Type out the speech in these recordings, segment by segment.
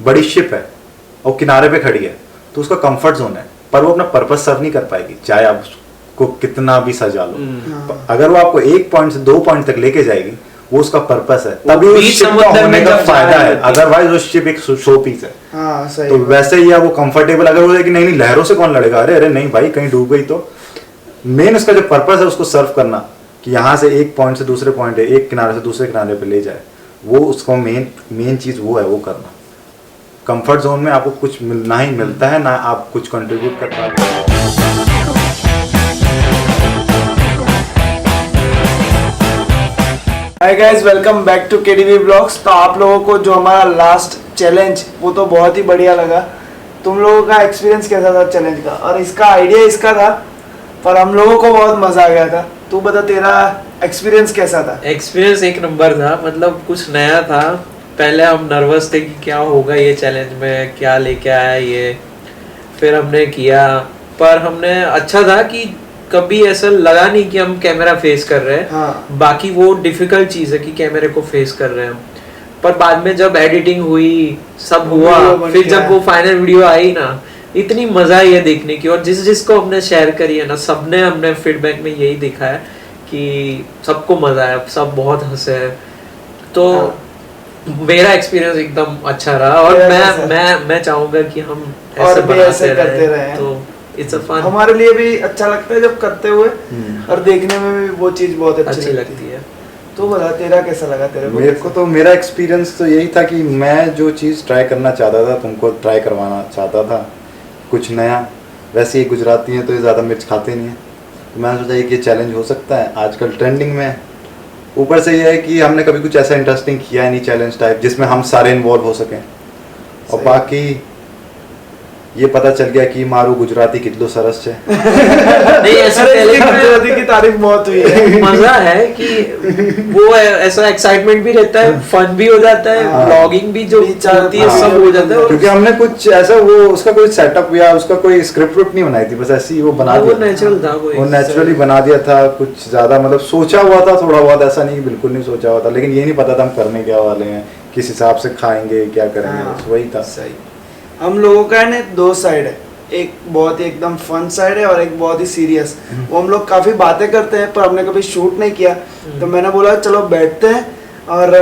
बड़ी शिप है और किनारे पे खड़ी है तो उसका कंफर्ट जोन है, पर वो अपना पर्पस सर्व नहीं कर पाएगी चाहे आप उसको कितना भी सजा लो। अगर वो आपको 1 पॉइंट से 2 पॉइंट तक लेके जाएगी, वो उसका पर्पस है, तभी उस शिप का होने का फायदा है। अदरवाइज वो शिप एक शो पीस है। सही तो वैसे ही है वो कंफर्टेबल, अगर वो कि नहीं लहरों से कौन लड़ेगा, अरे अरे नहीं भाई कहीं डूब गई तो। मेन उसका जो पर्पस है उसको सर्व करना, कि यहाँ से एक पॉइंट से दूसरे पॉइंट है, एक किनारे से दूसरे किनारे पे ले जाए, वो उसको मेन चीज वो है, वो करना। कंफर्ट जोन में आपको कुछ ना ही मिलता है, ना आप कुछ कंट्रीब्यूट कर पाते हैं। Hi guys, welcome back to KDV vlogs. तो आप लोगों को जो हमारा लास्ट चैलेंज वो तो बहुत ही बढ़िया लगा। तुम लोगों का एक्सपीरियंस कैसा था चैलेंज का? और इसका आइडिया इसका था, पर हम लोगों को बहुत मजा आ गया था। तू बता तेरा एक्सपीरियंस कैसा था? एक्सपीरियंस एक नंबर था, मतलब कुछ नया था। पहले हम नर्वस थे कि क्या होगा ये चैलेंज में, क्या लेके आया ये। फिर हमने किया, पर हमने अच्छा था कि कभी ऐसा लगा नहीं कि हम कैमरा फेस कर रहे हैं। बाकी वो डिफिकल्ट चीज है कि कैमरे को फेस कर रहे हैं हम। पर बाद में जब एडिटिंग हुई, सब हुआ, फिर जब वो फाइनल वीडियो आई ना, इतनी मजा आई है देखने की। और जिसको हमने शेयर करी है ना, सबने हमने फीडबैक में यही देखा है कि सबको मजा आया, सब बहुत हंसे हैं। तो मेरा एक्सपीरियंस एकदम अच्छा रहा और मैं चाहूंगा कि हम ऐसे बनाते करते रहे। तो इट्स अ फन। हमारे लिए भी अच्छा लगता है जब करते हुए, और देखने में भी वो चीज बहुत अच्छी लगती है। तो बता तेरा कैसा लगा? मेरे को तो मेरा एक्सपीरियंस तो यही था कि मैं जो चीज़ ट्राई करना चाहता था, तुमको ट्राई करवाना चाहता था कुछ नया। वैसे ही गुजराती हैं तो ये ज़्यादा मिर्च खाते नहीं हैं, तो मैंने सोचा कि ये चैलेंज हो सकता है, आजकल ट्रेंडिंग में है। ऊपर से ये है कि हमने कभी कुछ ऐसा इंटरेस्टिंग किया है नहीं चैलेंज टाइप जिसमें हम सारे इन्वॉल्व हो सकें। और बाकी ये पता चल गया कि मारू गुजराती कितलो सरस है। नहीं, ऐसा गुजराती की तारीफ बहुत हुई है। मजा है कि वो ऐसा एक्साइटमेंट भी रहता है, फन भी हो जाता है, ब्लॉगिंग भी जो होती है सब हो जाता है। क्योंकि हमने कुछ ऐसा वो उसका कोई सेटअप या उसका कोई स्क्रिप्ट नहीं बनाई थी, बस ऐसी ही वो बना दिया, नेचुरल था, वो नेचुरली बना दिया था। कुछ ज्यादा मतलब सोचा हुआ था थोड़ा बहुत, ऐसा नहीं बिल्कुल नहीं सोचा हुआ था, लेकिन ये नहीं पता था हम करने क्या वाले हैं, किस हिसाब से खाएंगे, क्या करेंगे, वही था। सही। हम लोगों का है ना दो साइड है, एक बहुत ही एकदम फन साइड है और एक बहुत ही सीरियस। वो हम लोग काफ़ी बातें करते हैं पर हमने कभी शूट नहीं किया, तो मैंने बोला चलो बैठते हैं और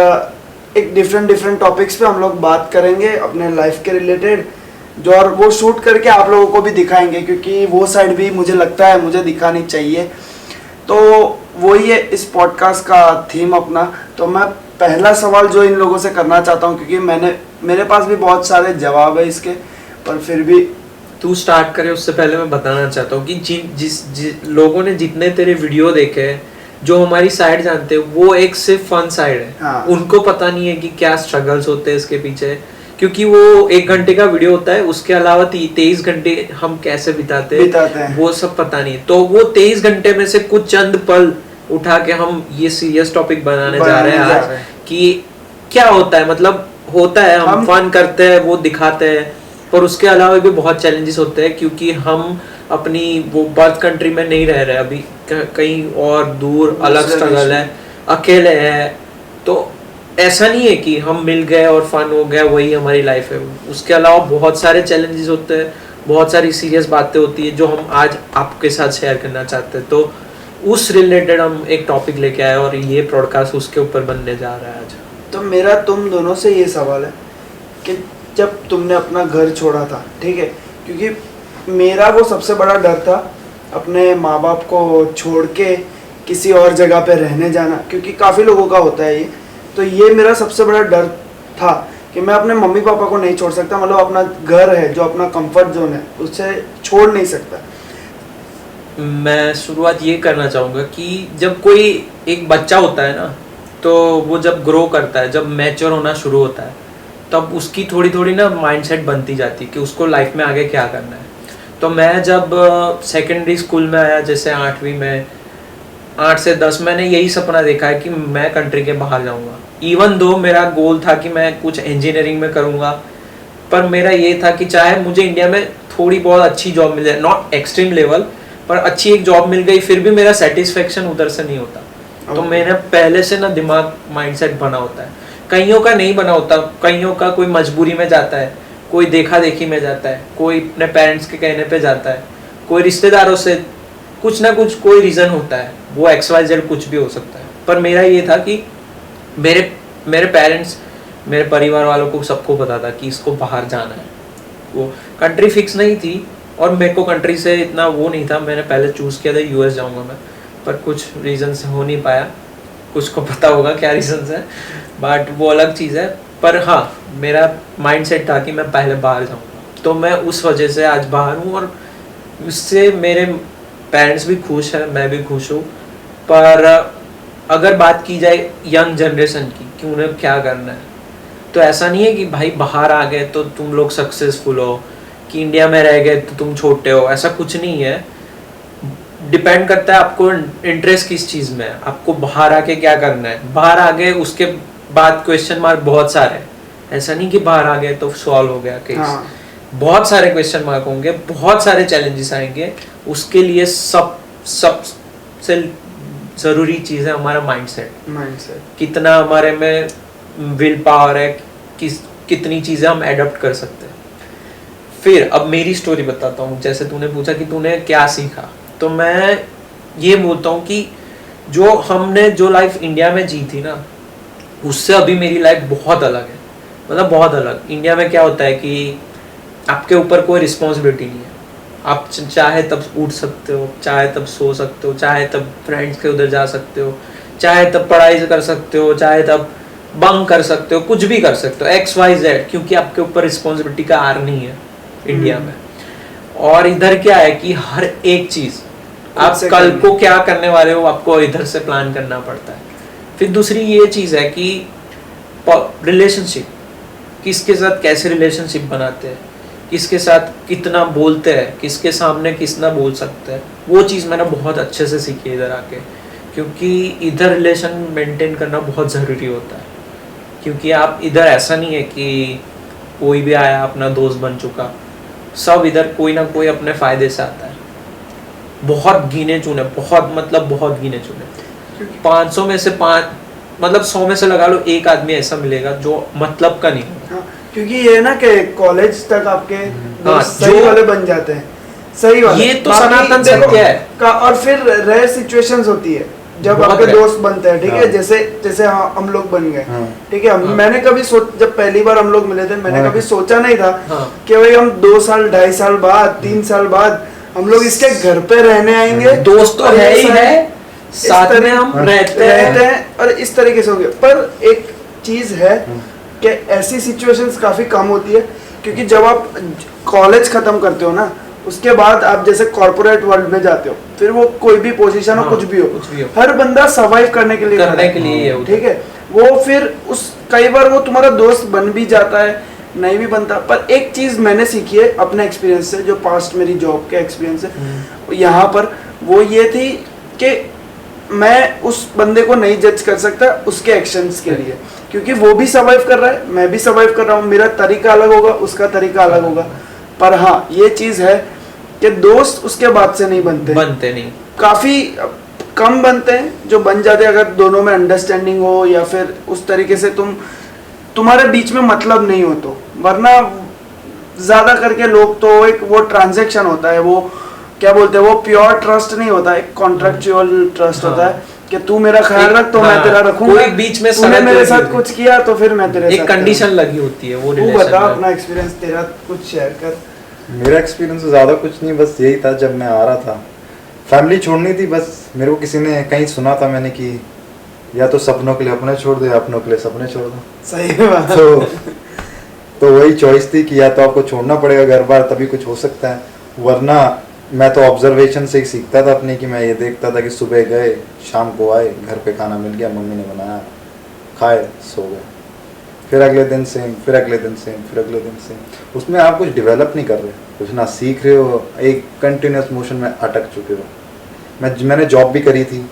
एक डिफरेंट टॉपिक्स पे हम लोग बात करेंगे अपने लाइफ के रिलेटेड, जो और वो शूट करके आप लोगों को भी दिखाएंगे, क्योंकि वो साइड भी मुझे लगता है मुझे दिखानी चाहिए। तो वही है इस पॉडकास्ट का थीम अपना। तो मैं पहला सवाल जो इन लोगों से करना चाहता हूँ, क्योंकि मेरे पास भी बहुत सारे जवाब है इसके, पर फिर भी तू स्टार्ट करे उससे पहले मैं बताना चाहता हूँ कि जिस लोगों ने जितने तेरे वीडियो देखे हैं, जो हमारी साइड जानते हैं, वो एक सिर्फ फन साइड है। उनको पता नहीं है कि क्या स्ट्रगल्स होते हैं इसके पीछे, क्योंकि वो 1 घंटे का वीडियो होता है, उसके अलावा 23 घंटे हम कैसे बिताते हैं वो सब पता नहीं। तो वो 23 घंटे में से कुछ चंद पल उठा के हम ये सीरियस टॉपिक बनाने जा रहे हैं आज, कि क्या होता है। मतलब होता है, हम फन करते हैं, वो दिखाते हैं, पर उसके अलावा भी बहुत चैलेंजेस होते हैं, क्योंकि हम अपनी वो बर्थ कंट्री में नहीं रह रहे अभी, कहीं और दूर अलग स्ट्रगल है, अकेले है। तो ऐसा नहीं है कि हम मिल गए और फन हो गया वही हमारी लाइफ है। उसके अलावा बहुत सारे चैलेंजेस होते हैं, बहुत सारी सीरियस बातें होती है जो हम आज आपके साथ शेयर करना चाहते हैं। तो उस रिलेटेड हम एक टॉपिक लेके आए और ये पॉडकास्ट उसके ऊपर बनने जा रहा है आज। तो मेरा तुम दोनों से ये सवाल है कि जब तुमने अपना घर छोड़ा था, ठीक है, क्योंकि मेरा वो सबसे बड़ा डर था अपने माँ बाप को छोड़ के किसी और जगह पे रहने जाना, क्योंकि काफ़ी लोगों का होता है ये। तो ये मेरा सबसे बड़ा डर था कि मैं अपने मम्मी पापा को नहीं छोड़ सकता, मतलब अपना घर है जो अपना कंफर्ट जोन है उससे छोड़ नहीं सकता। मैं शुरुआत ये करना चाहूँगा कि जब कोई एक बच्चा होता है ना, तो वो जब ग्रो करता है, जब मैच्योर होना शुरू होता है, तब उसकी थोड़ी ना माइंडसेट बनती जाती है कि उसको लाइफ में आगे क्या करना है। तो मैं जब सेकेंडरी स्कूल में आया, जैसे 8वीं में, 8 से 10 मैंने यही सपना देखा है कि मैं कंट्री के बाहर जाऊँगा। इवन दो मेरा गोल था कि मैं कुछ इंजीनियरिंग में करूँगा, पर मेरा ये था कि चाहे मुझे इंडिया में थोड़ी बहुत अच्छी जॉब मिल जाए, नॉट एक्सट्रीम लेवल, पर अच्छी एक जॉब मिल गई, फिर भी मेरा सेटिस्फेक्शन उधर से नहीं होता। तो मैंने पहले से ना दिमाग माइंडसेट बना होता है कईयों का नहीं बना होता, कईयों का कोई मजबूरी में जाता है, कोई देखा देखी में जाता है, कोई अपने पेरेंट्स के कहने पे जाता है, कोई रिश्तेदारों से, कुछ ना कुछ कोई रीज़न होता है, वो XYZ कुछ भी हो सकता है। पर मेरा ये था कि मेरे पेरेंट्स, मेरे परिवार वालों को सबको पता था कि इसको बाहर जाना है। वो कंट्री फिक्स नहीं थी और मेरे को कंट्री से इतना वो नहीं था। मैंने पहले चूज़ किया था US जाऊँगा मैं, पर कुछ रीज़न से हो नहीं पाया। कुछ को पता होगा क्या रीज़न है, बट वो अलग चीज़ है। पर हाँ, मेरा माइंडसेट था कि मैं पहले बाहर जाऊँगा, तो मैं उस वजह से आज बाहर हूँ और उससे मेरे पेरेंट्स भी खुश हैं, मैं भी खुश हूँ। पर अगर बात की जाए यंग जनरेशन की कि उन्हें क्या करना है, तो ऐसा नहीं है कि भाई बाहर आ गए तो तुम लोग सक्सेसफुल हो, कि इंडिया में रह गए तो तुम छोटे हो, ऐसा कुछ नहीं है। डिपेंड करता है आपको इंटरेस्ट किस चीज़ में है, आपको बाहर आके क्या करना है। बाहर आ गए उसके बाद क्वेश्चन मार्क बहुत सारे, ऐसा नहीं कि बाहर आ गए तो सॉल्व हो गया केस। हाँ। बहुत सारे क्वेश्चन मार्क होंगे, बहुत सारे चैलेंजेस आएंगे। उसके लिए सबसे ज़रूरी चीज़ है हमारा माइंडसेट, कितना हमारे में विल पावर है, कितनी चीज़ें हम एडॉप्ट कर सकते हैं। फिर अब मेरी स्टोरी बताता हूँ। जैसे तूने पूछा कि तूने क्या सीखा, तो मैं ये बोलता हूँ कि जो लाइफ इंडिया में जी थी ना, उससे अभी मेरी लाइफ बहुत अलग है। मतलब बहुत अलग। इंडिया में क्या होता है कि आपके ऊपर कोई रिस्पॉन्सिबिलिटी नहीं है, आप चाहे तब उठ सकते हो, चाहे तब सो सकते हो, चाहे तब फ्रेंड्स के उधर जा सकते हो, चाहे तब पढ़ाई कर सकते हो, चाहे तब बंक कर सकते हो, कुछ भी कर सकते हो XYZ, क्योंकि आपके ऊपर रिस्पॉन्सिबिलिटी का आर नहीं है इंडिया में। और इधर क्या है कि हर एक चीज़ आप कल को क्या करने वाले हो आपको इधर से प्लान करना पड़ता है। फिर दूसरी ये चीज़ है कि रिलेशनशिप, किसके साथ कैसे रिलेशनशिप बनाते हैं, किसके साथ कितना बोलते हैं, किसके सामने कितना बोल सकते हैं, वो चीज़ मैंने बहुत अच्छे से सीखी इधर आके। क्योंकि इधर रिलेशन मेंटेन करना बहुत ज़रूरी होता है, क्योंकि आप इधर ऐसा नहीं है कि कोई भी आया अपना दोस्त बन चुका। सब इधर कोई ना कोई अपने फ़ायदे से आता है। बहुत गिने चुने, बहुत गिने चुने, 500 में से 100 में से लगा लो एक आदमी ऐसा मिलेगा जो मतलब का नहीं होगा। हाँ, क्योंकि ये ना कि कॉलेज तक आपके दोस्त हाँ, सही वाले बन जाते हैं, सही वाले। ये तो सनातन सत्य है। और फिर रेयर सिचुएशंस होती है जब आपके दोस्त बनते हैं, ठीक है। जैसे हम लोग बन गए, ठीक है। मैंने कभी जब पहली बार हम लोग मिले थे, मैंने कभी सोचा नहीं था कि भाई हम 2 साल 2.5 साल बाद 3 साल बाद हम लोग इसके घर पे रहने आएंगे। दोस्त तो है ही है, साथ में हम रहते हैं और इस तरीके से होंगे। पर एक चीज है कि ऐसी सिचुएशंस काफी कम होती है, क्योंकि जब आप कॉलेज खत्म करते हो ना, उसके बाद आप जैसे कॉर्पोरेट वर्ल्ड में जाते हो, फिर वो कोई भी पोजीशन हो, कुछ भी हो, हर बंदा सर्वाइव करने के लिए ठीक है। वो फिर कई बार वो तुम्हारा दोस्त बन भी जाता है, नहीं भी बनता। पर एक चीज मैंने सीखी है अपने एक्सपीरियंस से, जो पास्ट मेरी जॉब के एक्सपीरियंस है यहाँ पर, वो ये थी कि मैं उस बंदे को नहीं जज कर सकता उसके एक्शंस के लिए, क्योंकि वो भी सर्वाइव कर रहा है, मैं भी सर्वाइव कर रहा हूँ। मेरा तरीका अलग होगा, उसका तरीका अलग होगा। पर हाँ, ये चीज है कि दोस्त उसके बाद से नहीं बनते नहीं, काफी कम बनते हैं जो बन जाते हैं, अगर दोनों में अंडरस्टैंडिंग हो या फिर उस तरीके से तुम्हारे बीच में मतलब नहीं हो तो। वरना ज्यादा करके लोग तो एक वो ट्रांजैक्शन होता है, वो क्या बोलते हैं, वो प्योर ट्रस्ट नहीं होता, एक कॉन्ट्रेक्चुअल ट्रस्ट होता है कि तू मेरा ख्याल रख तो मैं तेरा रखूंगा। कोई बीच में तूने मेरे साथ कुछ किया तो फिर मैं तेरे साथ, एक कंडीशन लगी होती है वो रिलेशन। तू बता अपना एक्सपीरियंस, तेरा कुछ शेयर कर। मेरा एक्सपीरियंस ज़्यादा कुछ नहीं, बस यही था जब मैं आ रहा था, फैमिली छोड़नी थी। बस मेरे को किसी ने कहीं सुना था मैंने कि या तो सपनों के लिए अपने छोड़ दो या अपनों के लिए सपने छोड़ दो। सही बात। तो वही चॉइस थी कि या तो आपको छोड़ना पड़ेगा घर बार, तभी कुछ हो सकता है, वरना मैं तो ऑब्जर्वेशन से ही सीखता था अपने, कि मैं ये देखता था कि सुबह गए, शाम को आए, घर पे खाना मिल गया, मम्मी ने बनाया, खाए, सो गए, फिर अगले दिन सेम, फिर अगले दिन सेम, फिर अगले दिन सेम। उसमें आप कुछ डेवलप नहीं कर रहे, कुछ ना सीख रहे हो, एक कंटिन्यूस मोशन में अटक चुके हो। मैंने जॉब भी करी थी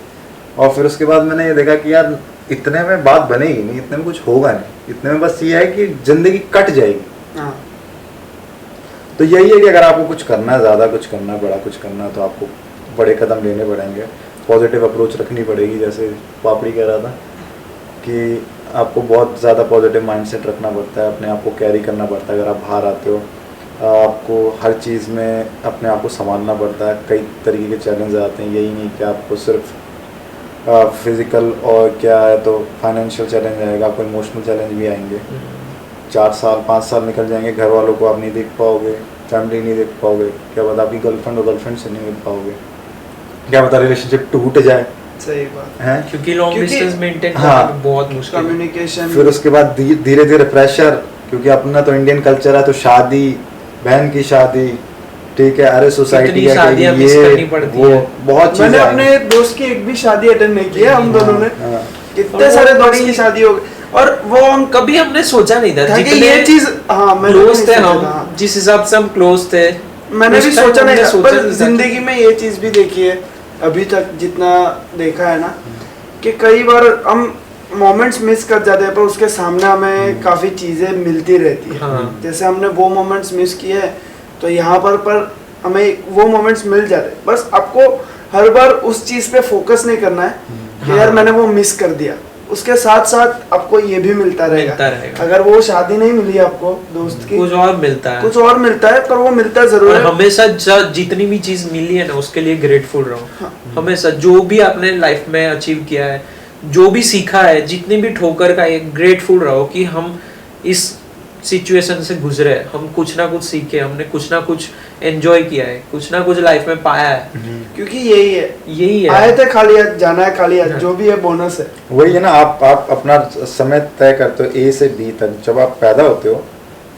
और फिर उसके बाद मैंने ये देखा कि यार इतने में बात बनेगी नहीं, इतने में कुछ होगा नहीं, इतने में बस ये है कि ज़िंदगी कट जाएगी। तो यही है कि अगर आपको कुछ करना है, ज़्यादा कुछ करना है, बड़ा कुछ करना है, तो आपको बड़े कदम लेने पड़ेंगे, पॉजिटिव अप्रोच रखनी पड़ेगी। जैसे पापड़ी कह रहा था कि आपको बहुत ज़्यादा पॉजिटिव माइंडसेट रखना पड़ता है, अपने आप को कैरी करना पड़ता है। अगर आप बाहर आते हो आपको हर चीज़ में अपने आप को संभालना पड़ता है, कई तरीके के चैलेंज आते हैं। यही नहीं कि आपको सिर्फ फिज़िकल और क्या है तो फाइनेंशियल चैलेंज आएगा, आपको इमोशनल चैलेंज भी आएंगे। 4 साल 5 साल निकल जाएंगे, घर वालों को आप नहीं देख पाओगे, फैमिली नहीं देख पाओगे, क्या पता आपकी गर्लफ्रेंड और गर्लफ्रेंड से नहीं मिल पाओगे, क्या पता रिलेशनशिप टूट जाए। सही बात है क्योंकि लॉन्ग डिस्टेंस मेंटेन हाँ, करना बहुत मुश्किल है। कम्युनिकेशन। फिर उसके बाद धीरे धीरे प्रेशर, क्योंकि अपना तो इंडियन कल्चर है, तो शादी, बहन की शादी, ठीक है, अरे सोसाइटी कितनी है शादियां मिस करनी पड़ती वो है। बहुत चीजें मैंने आएंगी। अपने दोस्त की एक भी शादी अटेंड नहीं की है, हम दोनों ने हाँ, कितने सारे दोस्त की शादी हो गई, और वो हम कभी हमने सोचा नहीं था कि जितने ये चीज, हाँ मैंने भी क्लोज थे नहीं सोचा हम, था। जिस हिसाब से हम क्लोज थे मैंने उस भी time सोचा नहीं हमने था, सोचा पर नहीं था जिंदगी में ये चीज भी देखी है अभी तक जितना देखा है ना, कि कई बार हम मोमेंट्स मिस कर जाते हैं, पर उसके सामने हमें काफी चीजें मिलती रहती है। हाँ। जैसे हमने वो मोमेंट्स मिस किए हैं, तो यहाँ पर हमें वो मोमेंट्स मिल जाते हैं। बस आपको हर बार उस चीज पे फोकस नहीं करना है कि हाँ। यार मैंने वो मिस कर दिया, उसके साथ साथ आपको ये भी मिलता मिलता रहेगा। अगर वो शादी नहीं मिली आपको दोस्त की, कुछ और मिलता है, कुछ और मिलता है, पर वो मिलता जरूर और है। हमेशा जितनी भी चीज मिली है ना उसके लिए ग्रेटफुल रहो। हाँ। हमेशा जो भी आपने लाइफ में अचीव किया है, जो भी सीखा है, जितनी भी ठोकर का, एक ग्रेटफुल रहो कि हम इस सिचुएशन से गुजरे, हम कुछ ना कुछ सीखे, हमने कुछ ना कुछ एंजॉय किया है, कुछ ना कुछ लाइफ में पाया है। क्योंकि यही है है आए थे खाली हाथ, जाना है खाली हाथ, हाँ। जो भी है बोनस है। वही है ना, आप अपना समय तय करते हो ए से बी तक। जब आप पैदा होते हो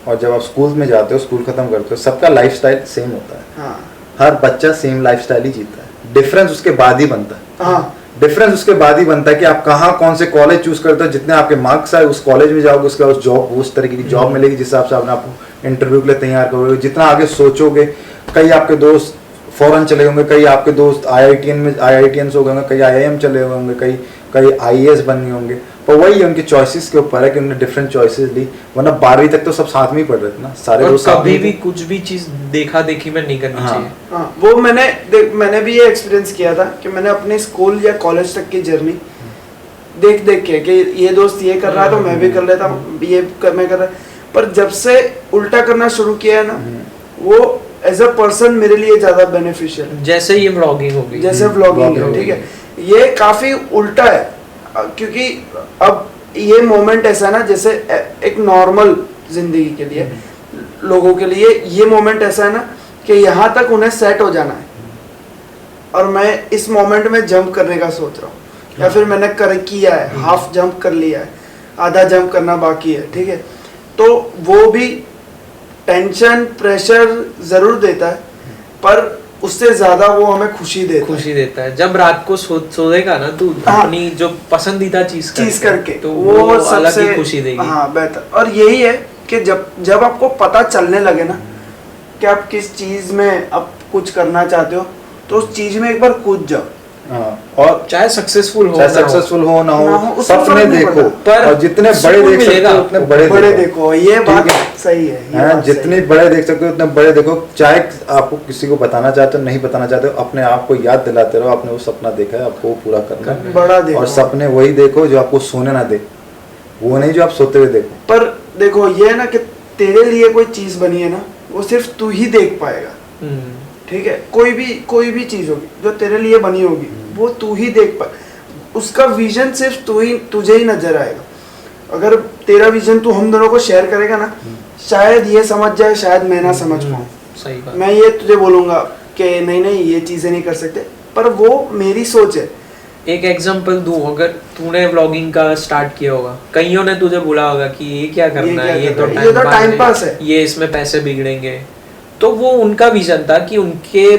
और जब आप स्कूल में जाते हो, स्कूल खत्म करते हो, सबका लाइफस्टाइल सेम होता है। हाँ हर बच्चा सेम लाइफस्टाइल ही जीता है। डिफरेंस उसके बाद ही बनता है। हाँ डिफरेंस उसके बाद ही बनता है कि आप कहाँ कौन से कॉलेज चूज करते हो। जितने आपके मार्क्स आए उस कॉलेज में जाओगे, उसके बाद उस जॉब, उस तरीके की जॉब मिलेगी जिस हिसाब से आपने आपको इंटरव्यू के लिए तैयार करोगे। जितना आगे सोचोगे, कई आपके दोस्त फॉरेन चले होंगे, कई आपके दोस्त IITians हो गए, कई IIM चले हुए होंगे, कई IAS बनने होंगे। पर वही है, उनकी चॉइसेस के ऊपर है कि उन्होंने डिफरेंट चॉइसेस ली। वरना 12वीं तक तो सब साथ में ही पढ़ रहे थे ना, सारे और दोस्त साथ कभी में भी थे। कुछ भी चीज देखा देखी में नहीं करनी हाँ। चाहिए। हाँ, वो मैंने भी ये एक्सपीरियंस किया था कि मैंने अपने स्कूल या कॉलेज तक की जर्नी देख के कि ये दोस्त ये कर रहा है तो मैं भी कर लेता हूँ, मैं कर रहा। पर जब से उल्टा करना शुरू किया है ना, वो एज अ पर्सन मेरे लिए ज्यादा बेनिफिशियल है। जैसे ये व्लॉगिंग होगी, जैसे व्लॉगिंग है, vlogging ठीक है, ये काफी उल्टा है। क्योंकि अब ये मोमेंट ऐसा है ना, जैसे एक नॉर्मल जिंदगी के लिए लोगों के लिए ये मोमेंट ऐसा है ना कि यहाँ तक उन्हें सेट हो जाना है, और मैं इस मोमेंट में जंप करने का सोच रहा हूँ, या फिर मैंने किया है, हाफ जंप कर लिया है, आधा जंप करना बाकी है, ठीक है। तो वो भी टेंशन प्रेशर जरूर देता है, पर उससे ज्यादा वो हमें खुशी देता है। जब रात को सोएगा ना तू हाँ। अपनी जो पसंदीदा चीज करके, तो वो अलग सबसे ही खुशी देगी। हाँ, बेहतर। और यही है कि जब आपको पता चलने लगे ना कि आप किस चीज में अब कुछ करना चाहते हो, तो उस चीज में एक बार कूद जाओ। हाँ, और चाहे सक्सेसफुल हो चाहे ना हो। सक्सेसफुल हो ना ना हो, हो, उसमें सपने फर्क नहीं देखो। पड़ता। पर और जितने बड़े सुकून देख सकते मिलेगा हो उतने बड़े बड़े देखो, ये बात ठीक है। सही है, ये हाँ, बात जितनी सही है। बड़े देख सकते हो उतने बड़े देखो। चाहे आपको किसी को बताना चाहते हो नहीं बताना चाहते हो, अपने आप को याद दिलाते रहो, आपने वो सपना देखा है, आपको वो पूरा करना है। बड़ा देखो। और सपने वही देखो जो आपको सोने ना दे, वो नहीं जो आप सोते हुए देखो। पर देखो ये है ना कि तेरे लिए कोई चीज बनी है ना, वो सिर्फ तू ही देख पाएगा, हम्म। ठीक है। कोई भी चीज होगी जो तेरे लिए बनी होगी, वो तू ही देख पाए, उसका विजन सिर्फ तुझे ही नजर आएगा। अगर तेरा विजन तू हम दोनों को शेयर करेगा ना, शायद ये समझ जाए, शायद मैं ना समझ पाऊँ। सही बात। मैं ये तुझे बोलूंगा कि नहीं ये चीजें नहीं कर सकते, पर वो मेरी सोच है। एक एग्जांपल दूं, अगर तूने व्लॉगिंग का स्टार्ट किया होगा, कईयों ने तुझे बोला होगा कि ये क्या करना है, ये तो टाइम पास है, ये इसमें पैसे बिगड़ेंगे। तो वो उनका विजन था कि उनके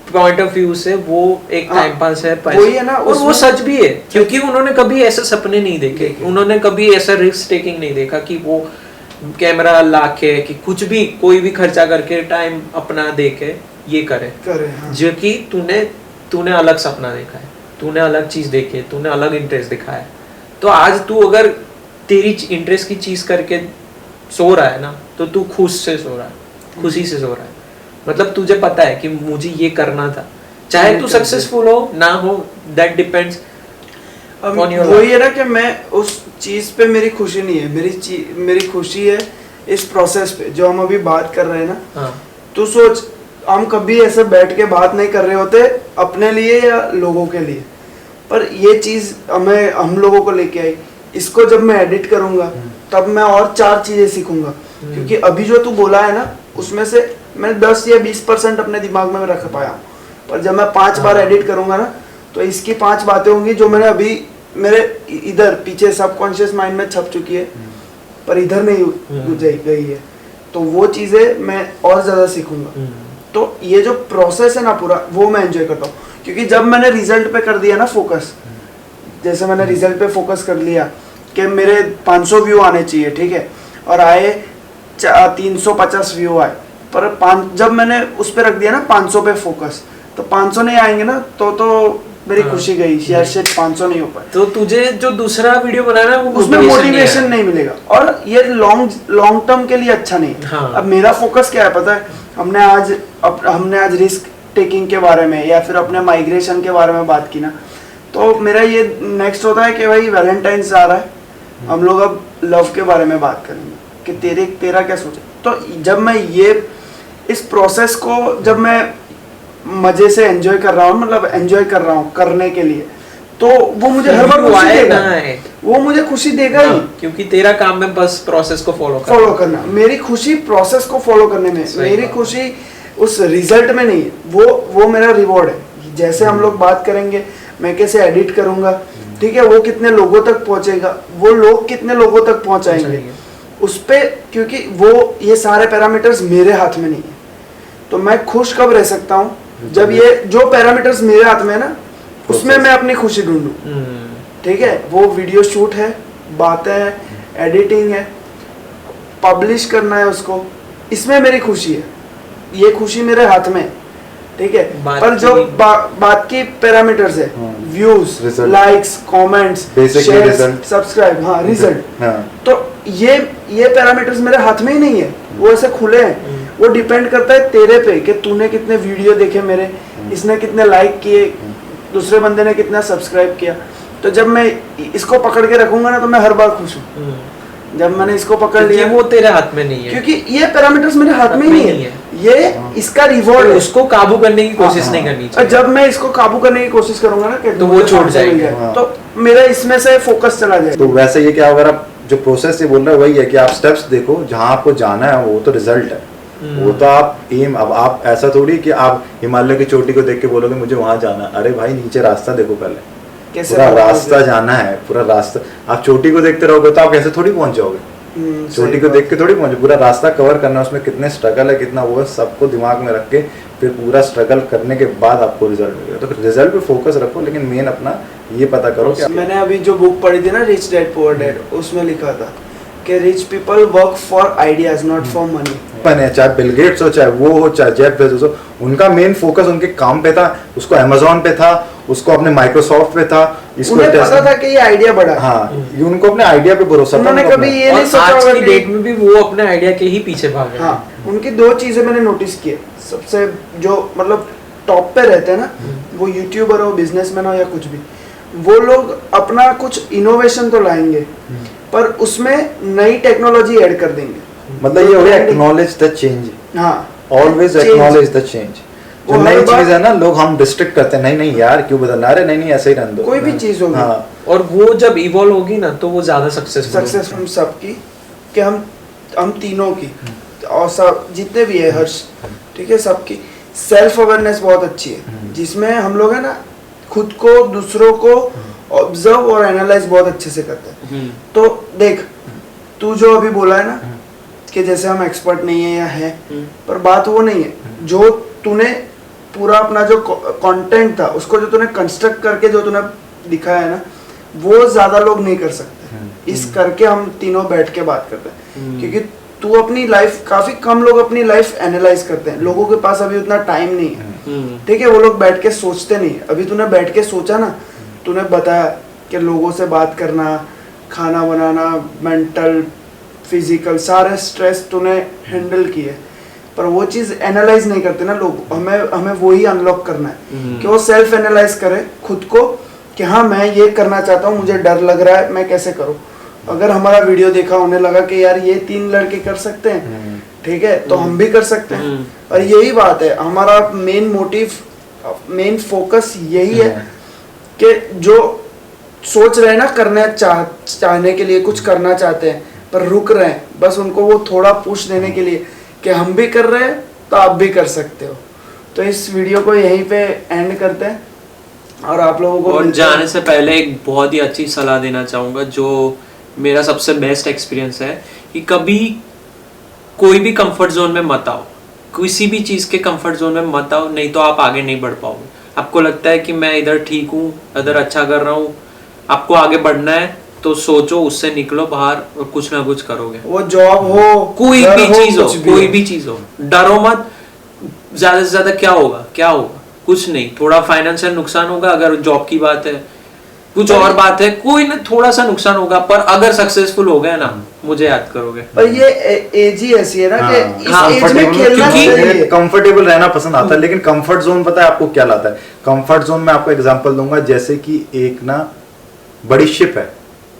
पॉइंट ऑफ व्यू से वो एक टाइम पास है, वही है ना, और वो सच भी है, क्योंकि उन्होंने कभी ऐसे सपने नहीं देखे, उन्होंने कभी ऐसा रिस्क टेकिंग नहीं देखा कि वो कैमरा लाके कि कुछ भी कोई भी खर्चा करके टाइम अपना दे के ये करे। हाँ। जो कि तूने अलग सपना देखा है, तूने अलग चीज देखी है, तूने अलग इंटरेस्ट दिखाया है। तो आज तू अगर तेरी इंटरेस्ट की चीज करके सो रहा है ना, तो तू खुश से सो रहा है, खुशी से सो रहा है। मतलब तुझे पता है कि मुझे ये करना था, चाहे तू सक्सेसफुल हो ना हो, दैट डिपेंड्स। अब on your वही है ना कि मैं उस चीज पे मेरी खुशी नहीं है, मेरी खुशी है इस प्रोसेस पे जो हम अभी बात कर रहे हैं ना। हाँ तू सोच, हम कभी ऐसे बैठ के बात नहीं कर रहे होते अपने लिए या लोगों के लिए, पर ये चीज हम लोगों को लेके आई। इसको जब मैं एडिट करूंगा तब मैं और 4 चीजें सीखूंगा, क्योंकि अभी जो तू बोला है ना उसमें से मैं 10 या 20% अपने दिमाग में रख पाया हूँ, पर जब मैं 5 बार एडिट करूंगा ना तो इसकी 5 बातें होंगी जो मैंने अभी मेरे इधर पीछे सबकॉन्शियस माइंड में छप चुकी है, पर इधर नहीं गई है, तो वो चीजें मैं और ज्यादा सीखूंगा। तो ये जो प्रोसेस है ना पूरा, वो मैं एंजॉय करता हूँ, क्योंकि जब मैंने रिजल्ट पे कर दिया ना फोकस, जैसे मैंने रिजल्ट पे फोकस कर लिया कि मेरे 500 व्यू आने चाहिए, ठीक है, और आए 350 व्यू आए, पर जब मैंने उस पे रख दिया ना 500 पे फोकस, तो 500 नहीं आएंगे ना तो मेरी खुशी गई, यार शायद 500 नहीं हो पाए। तो तुझे जो दूसरा वीडियो बनाना वो उसमें मोटिवेशन नहीं मिलेगा, और ये लॉन्ग टर्म के लिए अच्छा नहीं। हाँ। अब मेरा फोकस क्या है पता है, हमने आज रिस्क टेकिंग के बारे में या फिर अपने माइग्रेशन के बारे में बात की ना, तो मेरा ये नेक्स्ट होता है कि भाई वैलेंटाइंस आ रहा है, हम लोग अब लव के बारे में बात करेंगे कि तेरा क्या सोचा। तो जब मैं ये इस प्रोसेस को जब मैं मजे से एंजॉय कर रहा हूँ, मतलब एंजॉय कर रहा हूँ करने के लिए, तो वो मुझे हर बार खुशी देगा, वो मुझे खुशी देगा ही, क्योंकि तेरा काम है बस प्रोसेस को फॉलो करना। मेरी खुशी प्रोसेस को फॉलो करने में, मेरी खुशी उस रिजल्ट में नहीं है, वो मेरा रिवॉर्ड है। जैसे हम लोग बात करेंगे, मैं कैसे एडिट करूंगा, ठीक है, वो कितने लोगों तक पहुंचेगा, वो लोग कितने लोगों तक पहुंचाएंगे उस पे, क्योंकि वो ये सारे पैरामीटर्स मेरे हाथ में नहीं है। तो मैं खुश कब रह सकता हूँ जब ये जो पैरामीटर्स मेरे हाथ में है ना, उसमें मैं अपनी खुशी ढूंढूं, ठीक है। वो वीडियो शूट है, बातें हैं, एडिटिंग है, पब्लिश करना है उसको, इसमें मेरी खुशी है, ये खुशी मेरे हाथ में है, ठीक है। पर जो बात की पैरामीटर्स है, views, likes, comments, share, subscribe, हाँ रिजल्ट, तो ये पैरामीटर्स मेरे हाथ में ही नहीं है, वो ऐसे खुले हैं। वो डिपेंड करता है तेरे पे कि तूने कितने वीडियो देखे मेरे, इसने कितने लाइक किए, दूसरे बंदे ने कितना सब्सक्राइब किया। तो जब मैं इसको पकड़ के रखूंगा ना तो मैं हर बार खुश हूँ। जब मैंने इसको पकड़ लिया, वो तेरे हाथ में नहीं है, क्योंकि ये पैरामीटर्स मेरे हाथ में ही नहीं है, ये इसका रिवॉर्ड है। उसको काबू करने की कोशिश नहीं करनी चाहिए। जब मैं इसको काबू करने की कोशिश करूंगा ना तो वो छोड़ जाएगा, तो मेरा इसमें से फोकस चला जाएगा। तो वैसे ये क्या, अगर आप जो प्रोसेस ये बोल रहे हैं वही है कि आप स्टेप्स देखो, जहाँ आपको जाना है वो तो रिजल्ट है, वो तो आप एम। अब आप ऐसा थोड़ी कि आप हिमालय की चोटी को देख के बोलोगे मुझे वहां जाना, अरे भाई नीचे रास्ता देखो पहले, पूरा रास्ता जाना है, पूरा रास्ता। आप चोटी को देखते रहोगे तो आप कैसे थोड़ी पहुंच जाओगे, चोटी को देख के थोड़ी पहुंचे, पूरा रास्ता कवर करना, उसमें कितने स्ट्रगल है, कितना वो है, सबको दिमाग में रख के फिर पूरा स्ट्रगल करने के बाद आपको रिजल्ट मिलेगा। तो रिजल्ट पे फोकस रखो, लेकिन मेन अपना ये पता करो कि मैंने अभी जो बुक पढ़ी थी ना, रिच डैड पुअर डैड, उसमें लिखा था कि rich people work for ideas not for money. चाहे बिल गेट्स हो, चाहे वो हो, चाहे जेफ बेजोस हो, उनका मेन फोकस उनके काम पे था, उसको अमेज़न पे था, उसको अपने माइक्रोसॉफ्ट पे था, इसको उन्हें पता था कि ये आइडिया बड़ा है। हाँ, ये उनको अपने आइडिया पे भरोसा था। उन्होंने कभी ये नहीं सोचा आज की डेट में भी वो अपने आइडिया के ही पीछे भाग रहे हैं। हाँ, उनकी 2 चीजें मैंने नोटिस की है। सबसे जो मतलब टॉप पे रहते हैं ना, वो यूट्यूबर हो, बिजनेसमैन हो या कुछ भी, वो लोग अपना कुछ इनोवेशन तो लाएंगे, पर उसमें नई टेक्नोलॉजी ऐड कर देंगे। मतलब ये हो गया एक्नॉलेज द चेंज। हाँ, ऑलवेज एक्नॉलेज द चेंज। जो नई चीज है ना, लोग हम डिस्ट्रिक्ट करते हैं, नहीं यार क्यों बदलना, अरे नहीं ऐसे ही रहने दो, कोई भी चीज होगी। हाँ, और वो जब इवॉल्व होगी ना तो वो ज्यादा सक्सेसफुल सबकी, कि हम तीनों की और सब जितने भी है, हर्ष, ठीक है, सबकी सेल्फ अवेयरनेस बहुत अच्छी है, जिसमें हम लोग है ना खुद को, दूसरों को ऑब्जर्व और एनालाइज बहुत अच्छे से करते हैं। तो देख, तू जो अभी बोला है ना कि जैसे हम एक्सपर्ट नहीं है या है, पर बात वो नहीं है। जो तूने पूरा अपना जो कंटेंट था उसको जो तूने कंस्ट्रक्ट करके जो तूने दिखाया है ना, वो ज्यादा लोग नहीं कर सकते। इस करके हम तीनों बैठ के बात करते हैं, क्योंकि तू अपनी लाइफ, काफी कम लोग अपनी लाइफ एनालाइज करते हैं, लोगों के पास अभी उतना टाइम नहीं है, ठीक है, वो लोग बैठ के सोचते नहीं। अभी तूने बैठ के सोचा ना, तूने बताया कि लोगों से बात करना, खाना बनाना, मेंटल, फिजिकल, सारे स्ट्रेस तूने हैंडल किए, पर वो चीज एनालाइज नहीं करते ना लोग। हमें वो ही अनलॉक करना है कि वो सेल्फ एनालाइज करे खुद को, कि हाँ मैं ये करना चाहता हूँ, मुझे डर लग रहा है, मैं कैसे करूँ। अगर हमारा वीडियो देखा, उन्हें लगा कि यार ये 3 लड़के कर सकते हैं, ठीक है, तो हम भी कर सकते हैं। और यही बात है, हमारा मेन मोटिव, मेन फोकस यही है कि जो सोच रहे हैं ना करने चाहने के लिए, कुछ करना चाहते हैं पर रुक रहे हैं, बस उनको वो थोड़ा पुश देने के लिए कि हम भी कर रहे हैं तो आप भी कर सकते हो। तो इस वीडियो को यहीं पे एंड करते हैं और आप लोगों को और जाने से पहले एक बहुत ही अच्छी सलाह देना चाहूँगा, जो मेरा सबसे बेस्ट एक्सपीरियंस है, कि कभी कोई भी कंफर्ट जोन में मत आओ, किसी भी चीज़ के कंफर्ट जोन में मत आओ, नहीं तो आप आगे नहीं बढ़ पाओगे। आपको लगता है कि मैं इधर ठीक हूँ, इधर अच्छा कर रहा हूँ, आपको आगे बढ़ना है तो सोचो, उससे निकलो बाहर और कुछ ना कुछ करोगे। वो जॉब हो, कोई भी चीज हो, कोई भी चीज हो, डरो मत। ज्यादा से ज्यादा क्या होगा, क्या होगा, कुछ नहीं, थोड़ा फाइनेंशियल नुकसान होगा अगर जॉब की बात है, कुछ और बात है, कोई ना थोड़ा सा नुकसान होगा, पर अगर सक्सेसफुल हो गए ना, मुझे याद करोगे। पर ये एज ही ऐसी है ना कि इस एज में खेलना चाहिए, कंफर्टेबल रहना पसंद आता है। लेकिन कंफर्ट जोन पता है आपको क्या लाता है? कंफर्ट जोन में आपको एग्जांपल दूंगा, जैसे कि एक ना बड़ी शिप है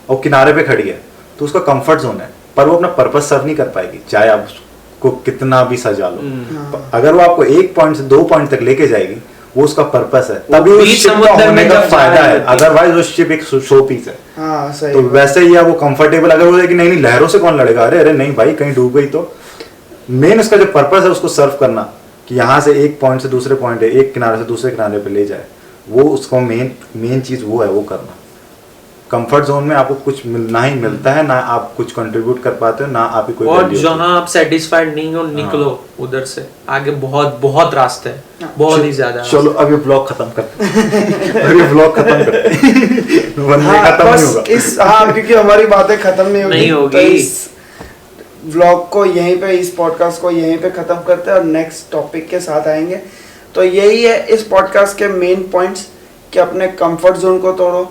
और किनारे पे खड़ी है, तो उसका कंफर्ट जोन है, पर वो अपना पर्पस सर्व नहीं कर पाएगी, चाहे आप उसको कितना भी सजा लो। अगर वो आपको 1 पॉइंट से 2 पॉइंट तक लेके जाएगी, वो उसका पर्पस है, तभी उस शिप का होने का फायदा है। अदरवाइज वो शिप एक शो पीस है। हाँ, सही। तो वैसे ही वो कंफर्टेबल अगर वो कि नहीं लहरों से कौन लड़ेगा, अरे नहीं भाई कहीं डूब गई तो। मेन उसका जो पर्पस है उसको सर्व करना, कि यहाँ से एक पॉइंट से दूसरे पॉइंट है, एक किनारे से दूसरे किनारे पे ले जाए, वो उसको मेन चीज वो है, वो करना। कंफर्ट जोन में आपको कुछ मिलना ही मिलता है, ना आप कुछ कंट्रीब्यूट कर पाते हो, ना आप कोई और जहां आप सेटिस्फाइड नहीं हो, निकलो उधर से, आगे बहुत बहुत रास्ते हैं, बहुत ही ज्यादा। चलो अब ये ब्लॉग खत्म करते हैं। अब ये ब्लॉग खत्म करते हैं, वरना खत्म नहीं होगा। क्योंकि हमारी बातें खत्म नहीं होगी। तो इस व्लॉग को यहीं पे, इस पॉडकास्ट को यहीं पे खत्म करते हैं और नेक्स्ट टॉपिक के साथ आएंगे। तो यही है इस पॉडकास्ट के मेन पॉइंट्स, कि अपने कंफर्ट जोन को तोड़ो।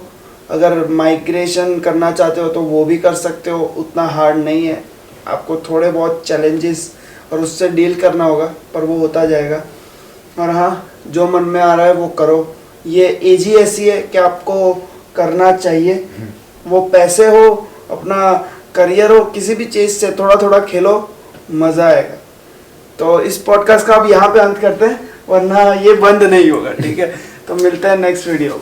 अगर माइग्रेशन करना चाहते हो तो वो भी कर सकते हो, उतना हार्ड नहीं है। आपको थोड़े बहुत चैलेंजेस और उससे डील करना होगा, पर वो होता जाएगा। और हाँ, जो मन में आ रहा है वो करो। ये एज ही ऐसी है कि आपको करना चाहिए। वो पैसे हो, अपना करियर हो, किसी भी चीज़ से थोड़ा थोड़ा खेलो, मज़ा आएगा। तो इस पॉडकास्ट का अब यहाँ पे अंत करते हैं, वरना ये बंद नहीं होगा, ठीक है। तो मिलते हैं नेक्स्ट वीडियो।